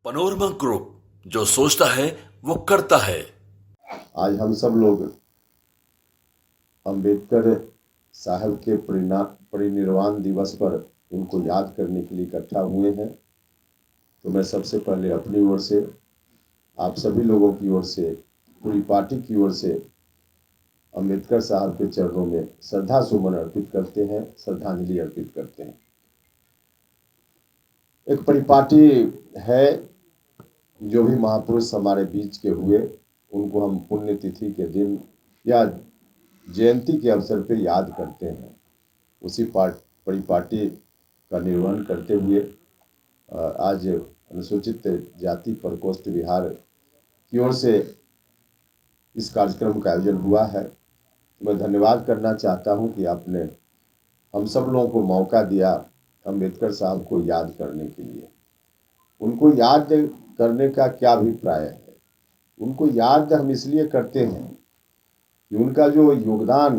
Panorama group, जो सोचता है वो करता है। आज हम सब लोग अंबेडकर साहब के परिनिर्वाण दिवस पर उनको याद करने के लिए इकट्ठा हुए हैं। तो मैं सबसे पहले अपनी ओर से, आप सभी लोगों की ओर से, पूरी पार्टी की ओर से अंबेडकर साहब के चरणों में श्रद्धा सुमन अर्पित करते हैं, श्रद्धांजलि अर्पित करते हैं। एक परिपाटी है, जो भी महापुरुष हमारे बीच के हुए उनको हम पुण्यतिथि के दिन या जयंती के अवसर पर याद करते हैं। उसी परिपाटी का निर्वहन करते हुए आज अनुसूचित जाति प्रकोष्ठ बिहार की ओर से इस कार्यक्रम का आयोजन हुआ है। मैं धन्यवाद करना चाहता हूं कि आपने हम सब लोगों को मौका दिया अंबेडकर साहब को याद करने के लिए। उनको याद करने का क्या अभिप्राय है? उनको याद हम इसलिए करते हैं कि उनका जो योगदान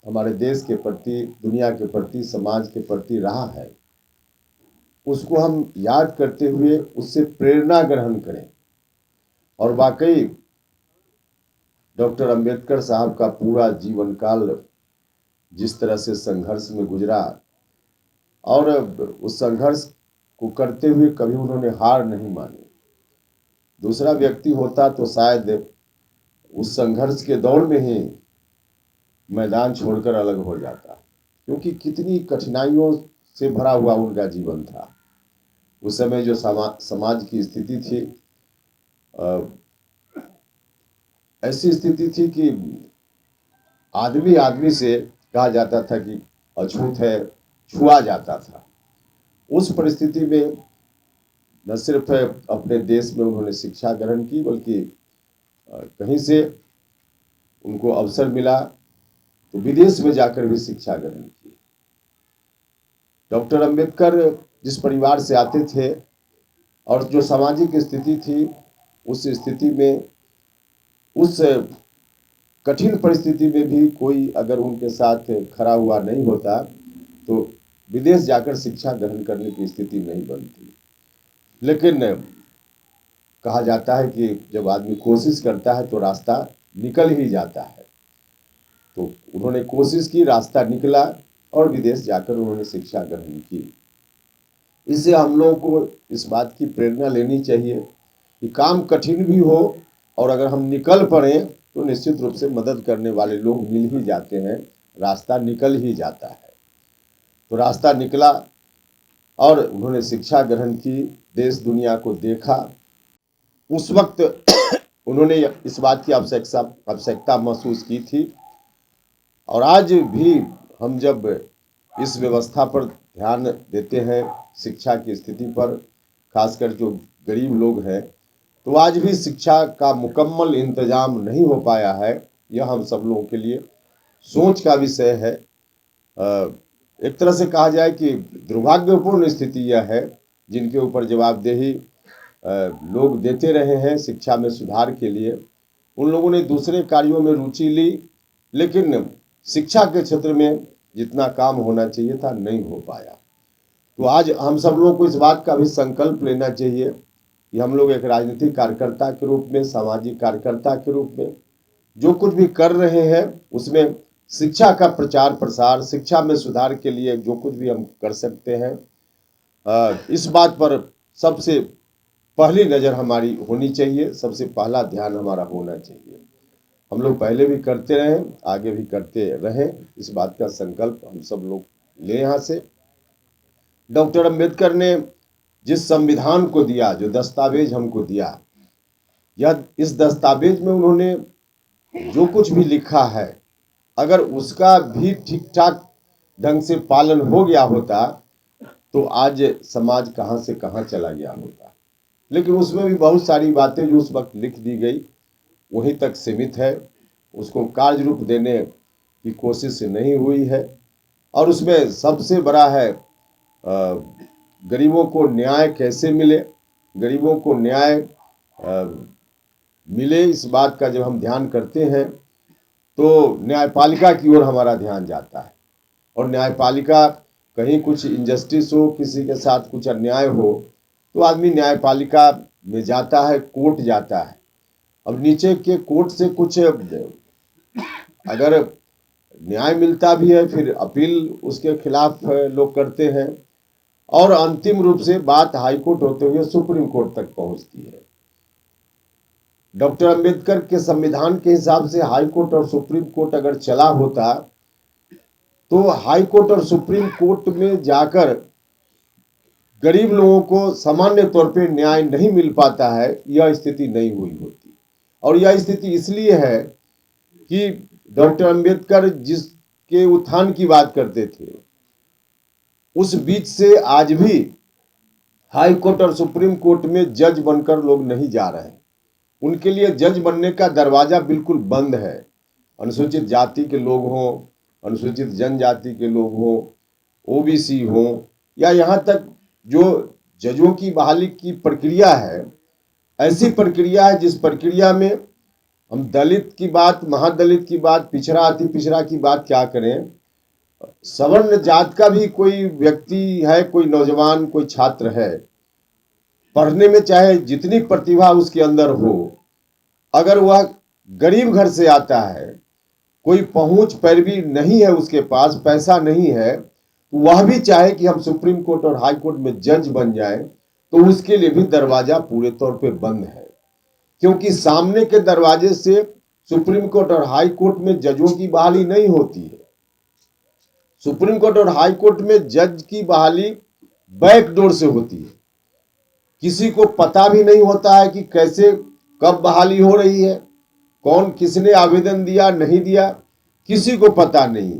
हमारे देश के प्रति, दुनिया के प्रति, समाज के प्रति रहा है, उसको हम याद करते हुए उससे प्रेरणा ग्रहण करें। और वाकई डॉक्टर अंबेडकर साहब का पूरा जीवन काल जिस तरह से संघर्ष में गुजरा और उस संघर्ष को करते हुए कभी उन्होंने हार नहीं मानी। दूसरा व्यक्ति होता तो शायद उस संघर्ष के दौर में ही मैदान छोड़कर अलग हो जाता, क्योंकि कितनी कठिनाइयों से भरा हुआ उनका जीवन था। उस समय जो समाज की स्थिति थी, ऐसी स्थिति थी कि आदमी आदमी से कहा जाता था कि अछूत है, छुआ जाता था। उस परिस्थिति में न सिर्फ अपने देश में उन्होंने शिक्षा ग्रहण की, बल्कि कहीं से उनको अवसर मिला तो विदेश में जाकर भी शिक्षा ग्रहण की। डॉक्टर अंबेडकर जिस परिवार से आते थे और जो सामाजिक स्थिति थी, उस स्थिति में, उस कठिन परिस्थिति में भी कोई अगर उनके साथ खड़ा हुआ नहीं होता तो विदेश जाकर शिक्षा ग्रहण करने की स्थिति नहीं बनती। लेकिन कहा जाता है कि जब आदमी कोशिश करता है तो रास्ता निकल ही जाता है। तो उन्होंने कोशिश की, रास्ता निकला और विदेश जाकर उन्होंने शिक्षा ग्रहण की। इससे हम लोगों को इस बात की प्रेरणा लेनी चाहिए कि काम कठिन भी हो और अगर हम निकल पड़े तो निश्चित रूप से मदद करने वाले लोग मिल ही जाते हैं, रास्ता निकल ही जाता है। तो रास्ता निकला और उन्होंने शिक्षा ग्रहण की, देश दुनिया को देखा। उस वक्त उन्होंने इस बात की आवश्यकता महसूस की थी। और आज भी हम जब इस व्यवस्था पर ध्यान देते हैं, शिक्षा की स्थिति पर, खासकर जो गरीब लोग हैं, तो आज भी शिक्षा का मुकम्मल इंतजाम नहीं हो पाया है। यह हम सब लोगों के लिए सोच का विषय है। एक तरह से कहा जाए कि दुर्भाग्यपूर्ण स्थिति यह है, जिनके ऊपर जवाबदेही लोग देते रहे हैं शिक्षा में सुधार के लिए, उन लोगों ने दूसरे कार्यों में रुचि ली, लेकिन शिक्षा के क्षेत्र में जितना काम होना चाहिए था नहीं हो पाया। तो आज हम सब लोगों को इस बात का भी संकल्प लेना चाहिए कि हम लोग एक राजनीतिक कार्यकर्ता के रूप में, सामाजिक कार्यकर्ता के रूप में जो कुछ भी कर रहे हैं उसमें शिक्षा का प्रचार प्रसार, शिक्षा में सुधार के लिए जो कुछ भी हम कर सकते हैं, इस बात पर सबसे पहली नज़र हमारी होनी चाहिए, सबसे पहला ध्यान हमारा होना चाहिए। हम लोग पहले भी करते रहे, आगे भी करते रहें, इस बात का संकल्प हम सब लोग लें। यहाँ से डॉक्टर अंबेडकर ने जिस संविधान को दिया, जो दस्तावेज हमको दिया, यह इस दस्तावेज में उन्होंने जो कुछ भी लिखा है, अगर उसका भी ठीक ठाक ढंग से पालन हो गया होता तो आज समाज कहाँ से कहाँ चला गया होता। लेकिन उसमें भी बहुत सारी बातें जो उस वक्त लिख दी गई वहीं तक सीमित है, उसको कार्य रूप देने की कोशिश नहीं हुई है। और उसमें सबसे बड़ा है गरीबों को न्याय कैसे मिले, गरीबों को न्याय मिले, इस बात का जब हम ध्यान करते हैं तो न्यायपालिका की ओर हमारा ध्यान जाता है। और न्यायपालिका, कहीं कुछ इनजस्टिस हो, किसी के साथ कुछ अन्याय हो, तो आदमी न्यायपालिका में जाता है, कोर्ट जाता है। अब नीचे के कोर्ट से कुछ अगर न्याय मिलता भी है, फिर अपील उसके खिलाफ लोग करते हैं और अंतिम रूप से बात हाईकोर्ट होते हुए सुप्रीम कोर्ट तक पहुंचती है। डॉक्टर अंबेडकर के संविधान के हिसाब से हाई कोर्ट और सुप्रीम कोर्ट अगर चला होता तो हाई कोर्ट और सुप्रीम कोर्ट में जाकर गरीब लोगों को सामान्य तौर पे न्याय नहीं मिल पाता है, यह स्थिति नहीं हुई होती। और यह स्थिति इसलिए है कि डॉक्टर अंबेडकर जिसके उत्थान की बात करते थे, उस बीच से आज भी हाई कोर्ट और सुप्रीम कोर्ट में जज बनकर लोग नहीं जा रहे हैं। उनके लिए जज बनने का दरवाजा बिल्कुल बंद है। अनुसूचित जाति के लोग हों, अनुसूचित जनजाति के लोग हों, ओबीसी हों, या यहाँ तक जो जजों की बहाली की प्रक्रिया है, ऐसी प्रक्रिया है जिस प्रक्रिया में हम दलित की बात, महादलित की बात, पिछड़ा अति पिछड़ा की बात क्या करें, सवर्ण जात का भी कोई व्यक्ति है, कोई नौजवान, कोई छात्र है, पढ़ने में चाहे जितनी प्रतिभा उसके अंदर हो, अगर वह गरीब घर से आता है, कोई पहुंच पैरवी नहीं है उसके पास, पैसा नहीं है, तो वह भी चाहे कि हम सुप्रीम कोर्ट और हाई कोर्ट में जज बन जाए, तो उसके लिए भी दरवाजा पूरे तौर पे बंद है। क्योंकि सामने के दरवाजे से सुप्रीम कोर्ट और हाई कोर्ट में जजों की बहाली नहीं होती है। सुप्रीम कोर्ट और हाई कोर्ट में जज की बहाली बैकडोर से होती है। किसी को पता भी नहीं होता है कि कैसे कब बहाली हो रही है, कौन किसने आवेदन दिया नहीं दिया, किसी को पता नहीं।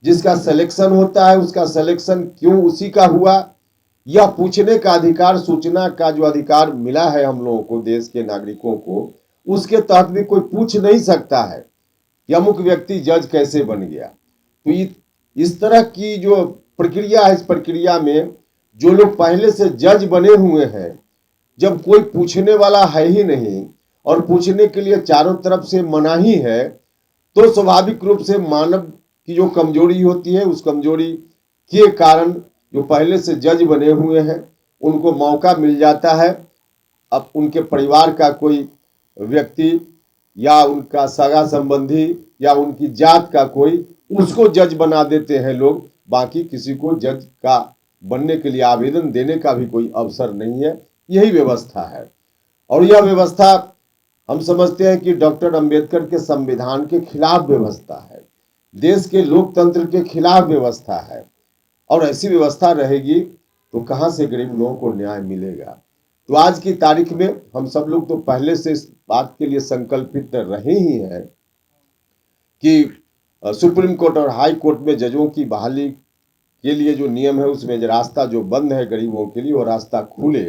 जिसका सिलेक्शन होता है उसका सिलेक्शन क्यों उसी का हुआ, यह पूछने का अधिकार, सूचना का जो अधिकार मिला है हम लोगों को, देश के नागरिकों को, उसके तहत भी कोई पूछ नहीं सकता है कि अमुक व्यक्ति जज कैसे बन गया। तो इस तरह की जो प्रक्रिया है, इस प्रक्रिया में जो लोग पहले से जज बने हुए हैं, जब कोई पूछने वाला है ही नहीं और पूछने के लिए चारों तरफ से मनाही है, तो स्वाभाविक रूप से मानव की जो कमजोरी होती है, उस कमजोरी के कारण जो पहले से जज बने हुए हैं उनको मौका मिल जाता है। अब उनके परिवार का कोई व्यक्ति या उनका सगा संबंधी या उनकी जात का कोई, उसको जज बना देते हैं लोग। बाकी किसी को जज का बनने के लिए आवेदन देने का भी कोई अवसर नहीं है। यही व्यवस्था है और यह व्यवस्था हम समझते हैं कि डॉक्टर अंबेडकर के संविधान के खिलाफ व्यवस्था है, देश के लोकतंत्र के खिलाफ व्यवस्था है। और ऐसी व्यवस्था रहेगी तो कहां से गरीब लोगों को न्याय मिलेगा। तो आज की तारीख में हम सब लोग तो पहले से इस बात के लिए संकल्पित रहे ही हैं कि सुप्रीम कोर्ट और हाई कोर्ट में जजों की बहाली के लिए जो नियम है उसमें जो रास्ता जो बंद है गरीबों के लिए, वो रास्ता खुले।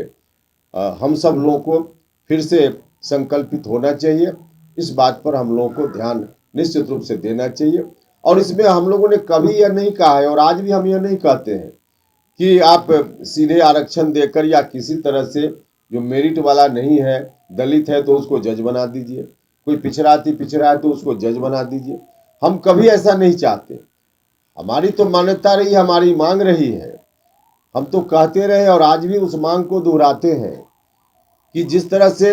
हम सब लोगों को फिर से संकल्पित होना चाहिए। इस बात पर हम लोगों को ध्यान निश्चित रूप से देना चाहिए। और इसमें हम लोगों ने कभी यह नहीं कहा है और आज भी हम यह नहीं कहते हैं कि आप सीधे आरक्षण देकर या किसी तरह से जो मेरिट वाला नहीं है, दलित है तो उसको जज बना दीजिए, कोई पिछड़ा है तो उसको जज बना दीजिए। हम कभी ऐसा नहीं चाहते। हमारी तो मान्यता रही, हमारी मांग रही है, हम तो कहते रहे और आज भी उस मांग को दोहराते हैं कि जिस तरह से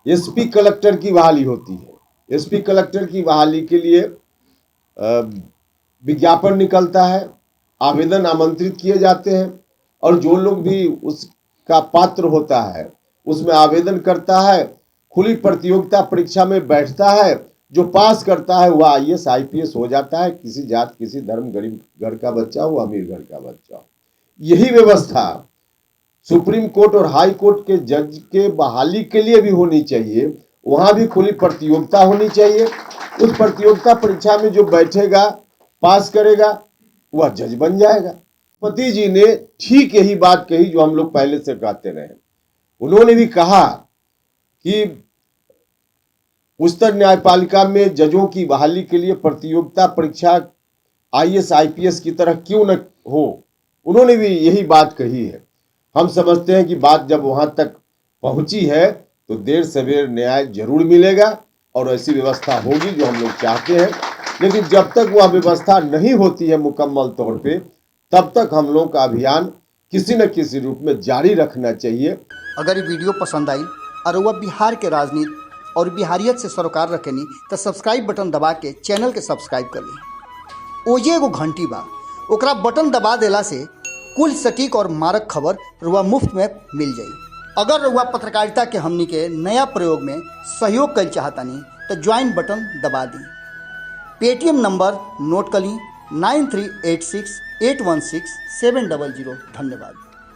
एसपी कलेक्टर की बहाली होती है, एसपी कलेक्टर की बहाली के लिए विज्ञापन निकलता है, आवेदन आमंत्रित किए जाते हैं और जो लोग भी उसका पात्र होता है उसमें आवेदन करता है, खुली प्रतियोगिता परीक्षा में बैठता है, जो पास करता है वह आईएएस आईपीएस हो जाता है, किसी जात किसी धर्म, गरीब घर का बच्चा हो अमीर घर का बच्चा हो। यही व्यवस्था सुप्रीम कोर्ट और हाई कोर्ट के जज के बहाली के लिए भी होनी चाहिए। वहां भी खुली प्रतियोगिता होनी चाहिए। उस प्रतियोगिता परीक्षा में जो बैठेगा, पास करेगा, वह जज बन जाएगा। पति जी ने ठीक यही बात कही जो हम लोग पहले से कहते रहे। उन्होंने भी कहा कि उच्चतर न्यायपालिका में जजों की बहाली के लिए प्रतियोगिता परीक्षा आईएएस आईपीएस की तरह क्यों न हो। उन्होंने भी यही बात कही है। हम समझते हैं कि बात जब वहां तक पहुंची है तो देर सवेर न्याय जरूर मिलेगा और ऐसी व्यवस्था होगी जो हम लोग चाहते हैं। लेकिन जब तक वह व्यवस्था नहीं होती है मुकम्मल तौर पे, तब तक हम लोग का अभियान किसी न किसी रूप में जारी रखना चाहिए। अगर ये वीडियो पसंद आई और वह बिहार के राजनीति और बिहारियत से सरोकार रखेनी तो सब्सक्राइब बटन दबा के चैनल के सब्सक्राइब कर ली। ओजे एगो घंटी बा, ओकरा बटन दबा देला से कुल सटीक और मारक खबर रुआ मुफ्त में मिल जाई। अगर रुआ पत्रकारिता के हमनी के नया प्रयोग में सहयोग कर चाहतानी तो ज्वाइन बटन दबा दी। पेटीएम नंबर नोट कर ली 9386816700। धन्यवाद।